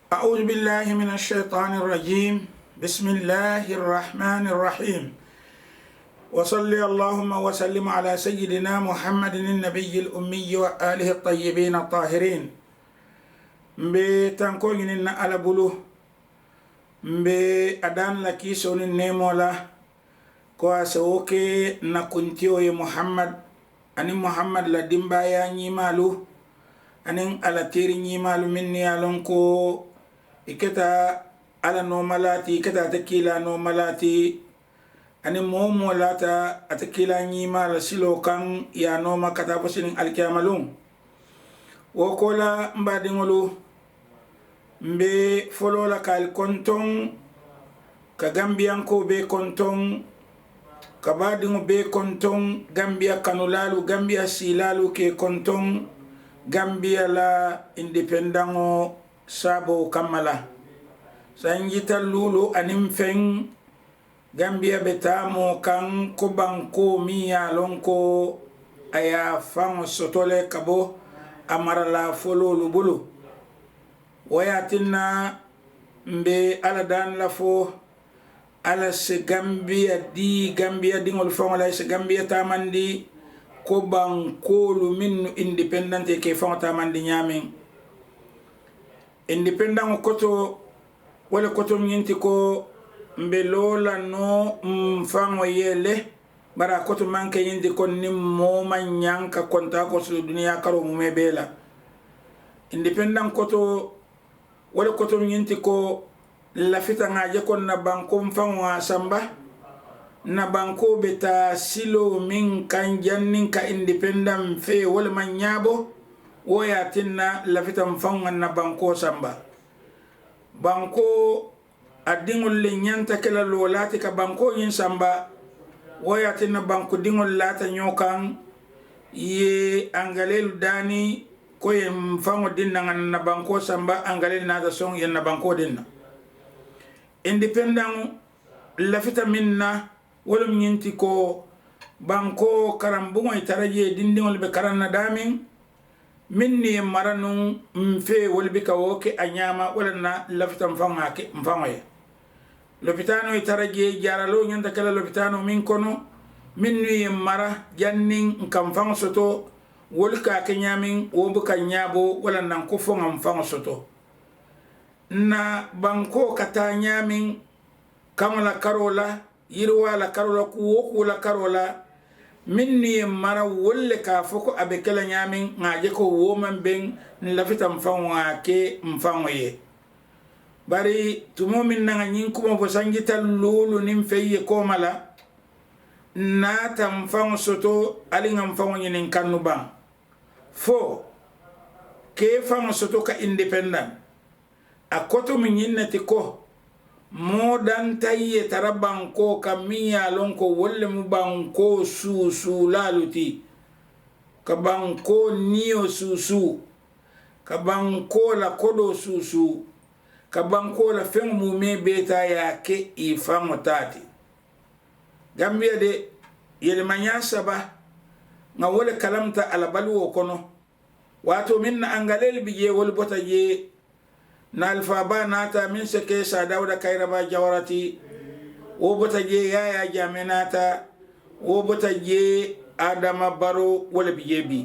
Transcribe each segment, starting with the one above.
أعوذ بالله من الشيطان الرجيم. بسم الله الرحمن الرحيم. وصلي اللهم وسلم على سيدنا محمد النبي الأمي وآله الطيبين الطاهرين. بتنكوين على بلو بأدان لكي سون النمولا كواسوكي نكنتيو محمد أني محمد لدمبا يا نيمالو أنين على تيري نيمالو مني ألونكو إكتا على نومالاتي إكتا تكيلا نومالاتي أني مومو لاتا أتكيلا نيمال سيلو كان يا نوما كتابو سنين الكيامالون وكولا مبادمولو مبي فلولا كال كونتون كغامبيانكو بي كونتون كبادمو بي كونتون غامبيا كانولالو غامبيا سيلالو كي كونتون Gambia la independango sabo kamala sanjita lulu anim feng Gambia betamo kan kubanko miya lonko aya fango sotole kabo amara la folo lubulu wayatina mbe ala dan la fo ala se Gambia dingol fango la se Gambia tamandi ko bankolu minnu independent ke fawta mandi nyamin independent koto wala koto nyinti ko mbelola no mfango yele bara koto manke yindi ko nim moma nyanka konta ko su dunia karo mu mebela independent koto wala koto nyinti ko lafita ngaje kon na banko mfango samba na banko beta silo min kan jannin ka independent fe wala man nyabo woya tinna lafitan fanwan na banko samba banko adingol le nyanta kala lolati ka banko yin samba woya tinna banko dingol lata nyokan ye angalelu dani ko ye mfango dinna na banko samba angalelu na da song yen na banko dinna independent lafita minna wolum nyinti ko banko karambungo itaraje dindingol be karanna damin minni maranun mfe wolbi ka woke anyama wala na lafta mfanga ke mfangoye lopitano itaraje jaralo nyanda kala lopitano min kono minni mara jannin kamfango soto wolka ke nyamin wobuka nyabo wala nan ko fonga mfango soto na banko kata nyamin kamala karola yirwa la karola ku la karola minni mara wolle ka foko abe kala nyamin ngaje ko woman ben lafita mfanwa ke mfanwe bari tumo min nga nyin kuma bo sangita lulu nim feye ko mala na tam fang soto ali ngam fanwo nyin kanu ba fo ke fang soto ka independent akoto min yinnati ko modan taye tarabanko kamiya lonko wolle mu banko su laluti ka banko niyo su ka banko la kodo su ka banko la fen mu me beta ya ke ifamo tati Gambia de yele manya saba nga wole kalamta ala balwo kono wato minna angalel biye wol bota je na alfaba nata min seke sa Dawda Kairaba Jawarati wo bota je yaya jamenata wo bota je Adama Baro wala biyebi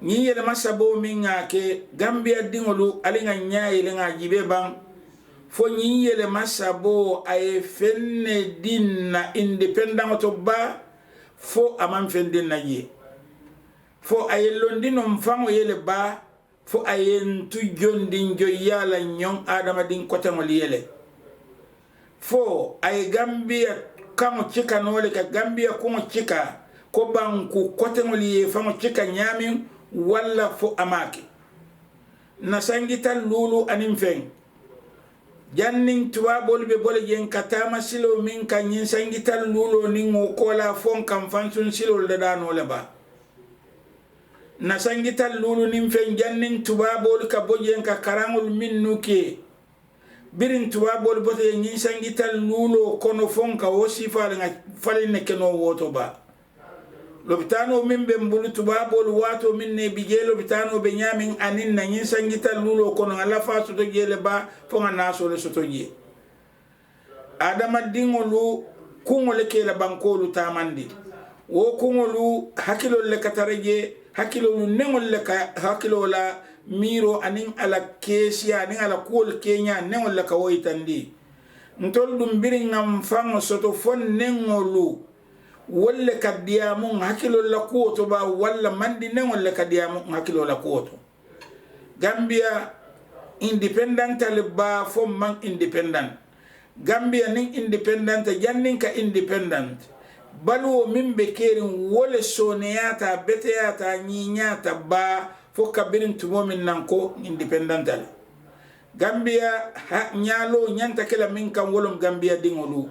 ni yele masabo min ngake Gambia dingolu alinga nyaay lenga jibe bang fo ni yele masabo ay fenne dinna independent to ba fo amam fende na ye fo ay londino mfango yele ba fo ayen tu jondin joyala nyon Adama din kotangol yele fo ay Gambia kamo chika nole ka Gambia ko chika ko banku kotangol ye famo chika nyamin wala fo amaki na sangita lulu anim feng janning tuwa bolbe bole jen katama silo min kanyin sangita lulu ni ngokola fon kam fansun silo dadano leba na sangita lulu nim fen jannin tubabol ka bojen ka karangul min nuke birin tubabol bote yin sangita lulu kono fon ka wosi fal nga falin ne keno woto ba lobitano min be mbulu tubabol wato min ne bije lobitano be nyamin anin na nyin sangita lulo kono ala fa soto jele ba fo ngana so le soto je adama dingolu kungole ke la bankolu tamandi wo kungolu hakilo le kataraje hakilo nengol le ka hakilo la miro anin ala kesia anin ala kol kenya nengol le ka woitandi ntol dum birin ngam fango soto fon nengolu wala kadiyamu hakilo la kuoto ba wala mandi ne wala kadiyamu hakilo la kuoto Gambia independent ba fo man independent Gambia nin independent jannin ka independent balu min be kerin wala soneyata beteyata nyinyata ba fo kabirin tumo min nanko independent Gambia nyalo nyanta kala min kan wolum Gambia dingolu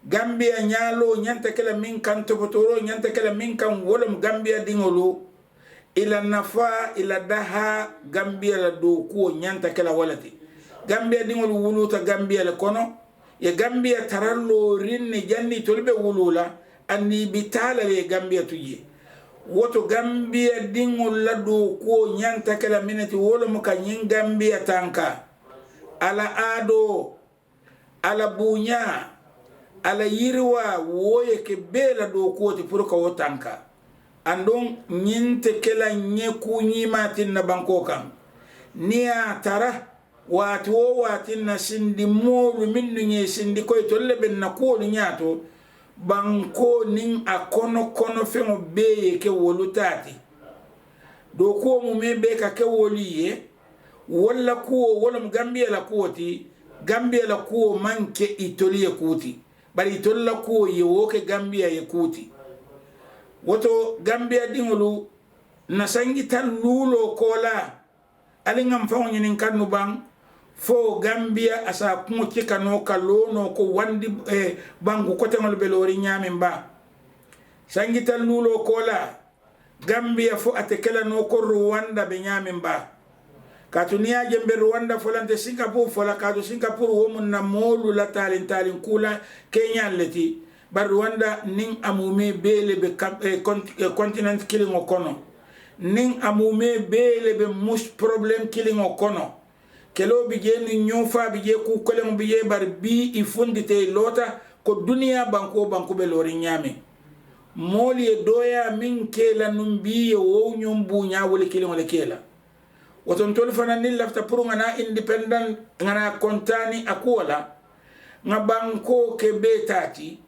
Gambia nyalo nyanta kala min kan topotoro nyanta kala min kan wolum Gambia dingolo ila nafa ila daha Gambia la do ko nyanta kala walati Gambia dingolo wuluta Gambia la kono ya Gambia tarallo rinni janni tolbe wulula anni bitala le Gambia tuji woto Gambia dingol la do ko nyanta kala minati wolum kan yin Gambia tanka ala ado ala bunya ala yirwa woye ke bela do koti pour ko wotanka andon nyinte kela nyeku nyimatin na banko kan niya tara wati wo watin na sindi molu minnu nye sindi koy tolle ben na ko nyato banko nin akono kono femo beye ke wolutati do ko mu me be ka ke woliye wala ko wolum Gambia la koti Gambia la ko manke itoliye kuti bari tolla ko yewoke Gambia ye kuti woto Gambia dingolu na sangi tan lulo kola alingam fawo nyinin kanu bang fo Gambia asa kumo kikano kalono ko wandi bangu kote ngol belori nyame mba sangi tan lulo kola Gambia fo atekela no ko Rwanda be nyame mba katunia jembe Rwanda folante Singapore fola kadu Singapore womun na molu la talin kula Kenya leti bar Rwanda ning amume bele be continent killing okono ning amume bele be mush problem killing okono kelo bije ni nyofa bije ku kolem bije bar bi ifundite lota ko dunia banko be lori nyame moli e doya min kela numbi wo nyumbu nya wole killing wole kela woton tol fana ni lafta pour ngana independent ngana kontani akola nga banko ke betati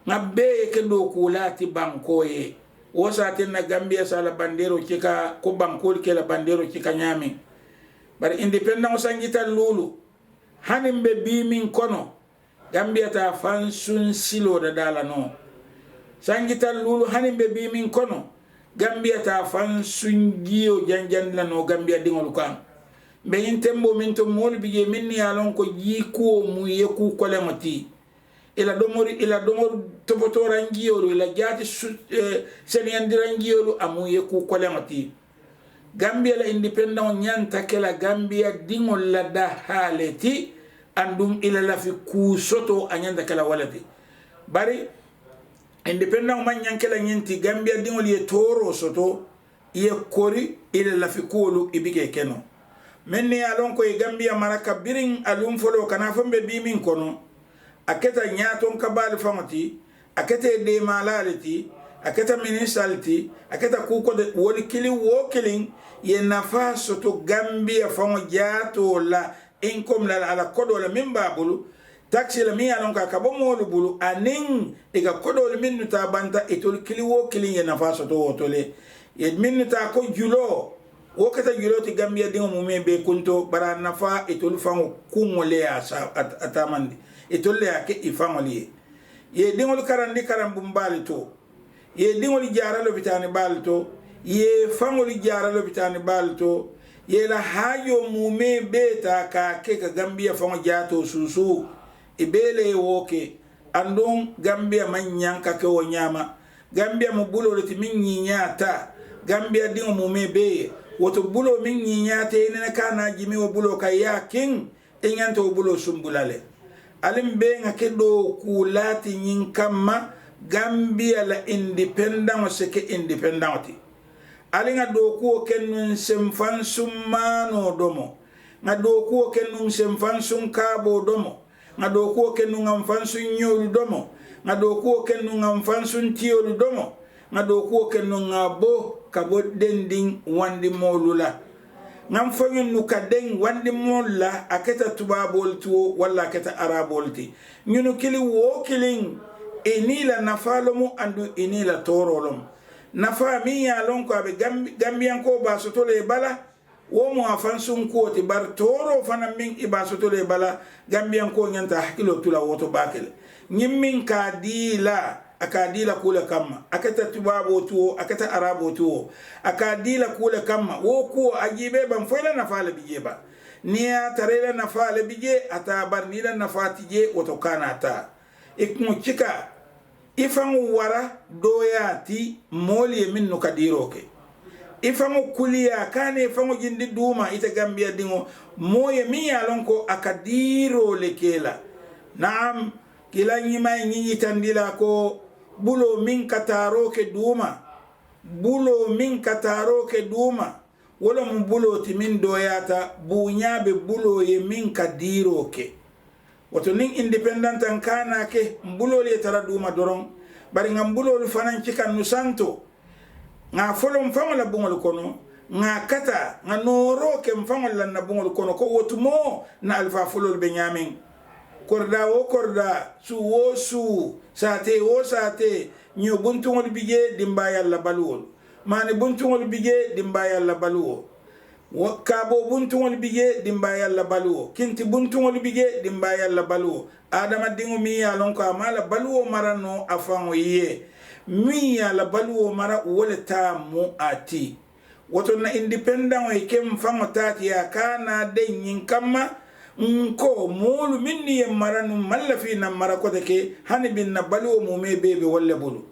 nga be ke do kulati banko ye wosate na Gambia sala bandero kika ko banko ke la bandero kika nyami bar independent osangita lulu hanimbe bi min kono Gambia ta fansun silo da dala no sangita lulu hanimbe bi min kono Gambia ta fan sungiyo janjan la no Gambia dingol kan be tembo min to mol bije minni alon ko yiko mu yeku kolemati ila domor topoto rangiyo ila jati seniandi rangiyo amu yeku kolemati Gambia la independent nyanta kala Gambia dingol la da haleti andum ila la fi ku soto anyanda kala walati bari independent man nyankela nyinti Gambia dingol ye toro soto ye kori ile la fikulu ibige keno menni alon ko e Gambia maraka biring alum folo kana fambe bimin kono aketa nyaton kabal famati aketa de malaliti aketa minisalti aketa kuko de woli kili wo killing ye nafa soto Gambia famo jato la income la ala kodo la mimbabulu taxi la mi alon ka kabo molu bulu anin ega kodol minnu ta banta etol kiliwo kilin na faso to otole e minnu ta ko julo wo kata julo ti Gambia dingo mume be kunto bara nafa etol fango kungole asa atamandi etol le ake ifamoli ye dingo karandi karam bumbali to ye dingo li jara lo bitani balto ye fango li jara lo bitani balto ye la hayo mume beta ka ke Gambia fango jato susu ibele woke andon Gambia manyanka ke wonyama Gambia mu bulo lati min nyinyata Gambia dingo mu mebe woto bulo min nyinyata ene kana jimi wo bulo kaya king enyanto bulo sumbulale alim be ngake do kulati nyinkama Gambia la independent seke independent alinga doku kenun semfansum mano domo nga doku kenun semfansum kabo domo nga doku kenun amfansun nyolu domo nga doku kenun amfansun tiolu domo nga doku kenun ngabo kabo dending wandi molula ngam fangen nu kadeng wandi molla aketa tubabol tuo wala aketa arabol ti nyunu kili wo kiling inila nafalomu andu inila torolom nafa mi ya lon ko abe gambian ko ba soto le bala wo mo afansun ko ti bar toro fana min ibasoto le bala gambian ko nyanta hakilo tula woto bakele nyimmin kadila akadila kula kama akata tubabo tuo akata arabo tuo akadila kula kama wo ko ajibe ban foila nafala bijeba niya tarela nafala bije atabar nila nafatije woto kanata ikmu chika ifangu wara doyati moli min no kadiroke ifangu kuliya kane ifangu jindi duma ita Gambia dingo moye mi yalon ko akadiro lekela naam kila nyima nyinyi tandila ko bulo min kataroke duma wala mu bulo ti min doyata bunyabe bulo ye min kadiroke wato nin independent an kana ke mbulol ye tara duma doron bari ngam mbulol fanan cikan nu santo nga folom famala bungol kono nga kata nga noro ke mfamala lan na bungol kono ko wotumo na alfa folol be nyamin korda wo korda su wo su sate wo sate nyo buntungol bije dimba yalla balwol mani buntungol bije dimba yalla balwo kabo buntungol bije dimba yalla baluwo kinti buntungol bije dimba yalla baluwo adama dingo mi ya lon ko amala baluwo marano afango ye mi ya la baluwo mara wole ta mu ati woto na independent e kem fango tati ya kana de nyin kama nko mulu minni ye maranu mallafi na mara ko ke hani bin na baluwo mu me bebe wolle bulu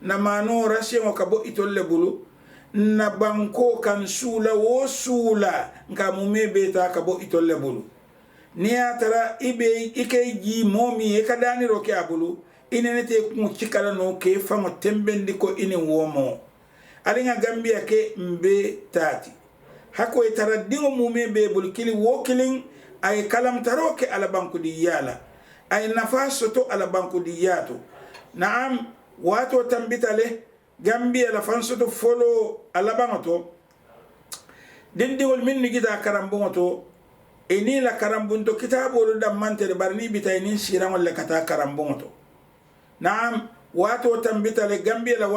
na mano rashe mo kabo itolle bulu na banko kan sula wo sula nka mume beta kabo itolle bulu ni atara ibe ikeji momi e kadani roke abulu inenete ku chikala no ke famo tembendi ko ine womo alinga Gambia ke mbe tati hako itara dingo mume be bulu kili wo killing ay kalam taroke ala banku di yala ay nafaso to ala banku di yato naam wato tambitale Gambia la fansoto folo alabangoto dindiwol min nigita karambongoto eni la karambunto kitabolu da mantere barni bita eni shirangol le kata karambongoto naam wato tambita le Gambia la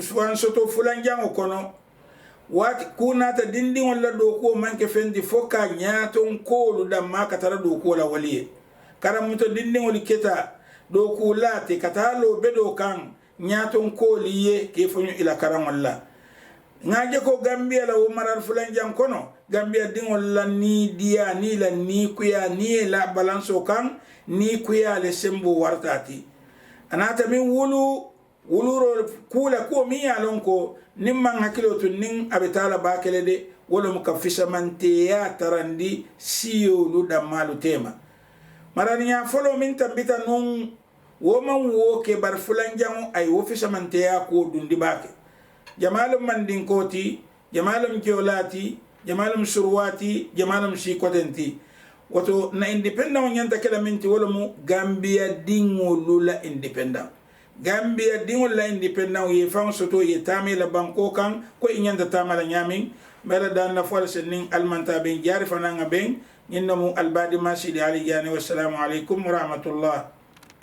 fansoto fulanjango kono wati kunata dindiwol la doko manke fendi foka nyaton kolu da makatara doko la waliye karamuto dindiwol kita doko lati katalo bedo kan nyaton ko liye ke fonyo ila karamalla ngaje ko Gambia la umarar fulan jam kono Gambia dingol la ni dia ni la ni kuya ni la balanso kan ni kuya le sembo wartati anata min wuluro kula ko mi yalon ko nimman hakilo tun nin abitala bakele de wala mukafisa mante ya tarandi siyo lu da malu tema marani ya folo min tambita nun woman wo ke bar fulanjango ay wo fisamante ya ko dundi bake jamalum mandin koti jamalum jolati jamalum surwati jamalum shikotenti woto na independent nyanta kala minti wala mu Gambia dingo lula independent Gambia dingo la independent ye fam soto ye tami la banko kan ko nyanta tamala nyamin mera dan la fole senin almanta ben jari fananga ben innamu albadi masidi ali jani wassalamu alaikum wa rahmatullah